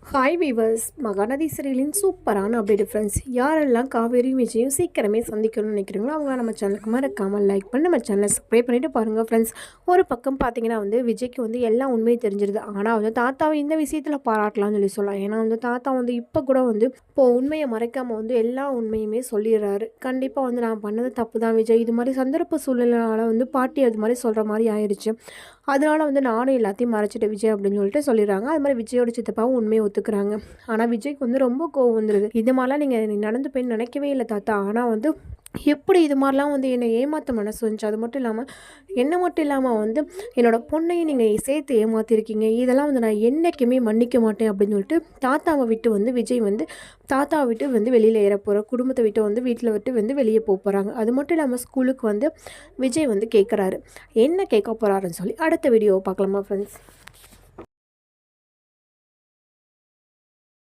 Hi viewers, Mahanadi சீரியலின் சூப்பரான update friends. யாரெல்லாம் காவேரி விஜயும் சீக்கிரமே சந்திக்கணும்னு நினைக்கிறீங்களோ அவங்க நம்ம சேனலுக்கு மறக்காமல் லைக் பண்ணி நம்ம சேனலை சப்ஸ்கிரைப் பண்ணிவிட்டு பாருங்கள் ஃப்ரெண்ட்ஸ். ஒரு பக்கம் பார்த்தீங்கன்னா விஜய்க்கு எல்லாம் உண்மையை தெரிஞ்சிருது. ஆனால் தாத்தாவை இந்த விஷயத்தில் பாராட்டலாம்னு சொல்லலாம். ஏன்னா தாத்தா இப்போ கூட இப்போ உண்மையை மறைக்காமல் எல்லா உண்மையுமே சொல்லிடுறாரு. கண்டிப்பாக நான் பண்ணது தப்பு தான் விஜய், இது மாதிரி சந்தர்ப்ப சூழ்நிலையால் பாட்டி அது மாதிரி சொல்கிற மாதிரி ஆயிடுச்சு. அதனால் நானும் எல்லாத்தையும் மறைச்சிட்டு விஜய் அப்படின்னு சொல்லிட்டு சொல்லிடுறாங்க. அது மாதிரி விஜயோட சித்தப்பாவும் உண்மையை ஒத்துக்கிறாங்க. ஆனால் விஜய்க்கு ரொம்ப கோவம் வந்துடுது. இது மாதிரிலாம் நீங்கள் நடந்து போய் நினைக்கவே இல்லை தாத்தா. ஆனால் எப்படி இது மாதிரிலாம் என்னை ஏமாற்ற மனசு வந்துச்சு. அது மட்டும் இல்லாமல் என்னை மட்டும் இல்லாமல் என்னோடய பொண்ணையும் நீங்கள் சேர்த்து ஏமாற்றிருக்கீங்க. இதெல்லாம் நான் என்றைக்குமே மன்னிக்க மாட்டேன் அப்படின்னு சொல்லிட்டு தாத்தாவை விட்டு விஜய் தாத்தாவை விட்டு வெளியில் ஏற போகிற குடும்பத்தை விட்டு வீட்டில் விட்டு வெளியே போகிறாங்க. அது மட்டும் இல்லாமல் ஸ்கூலுக்கு விஜய் கேட்குறாரு. என்ன கேட்க போகிறாருன்னு சொல்லி அடுத்த வீடியோவை பார்க்கலாமா ஃப்ரெண்ட்ஸ்.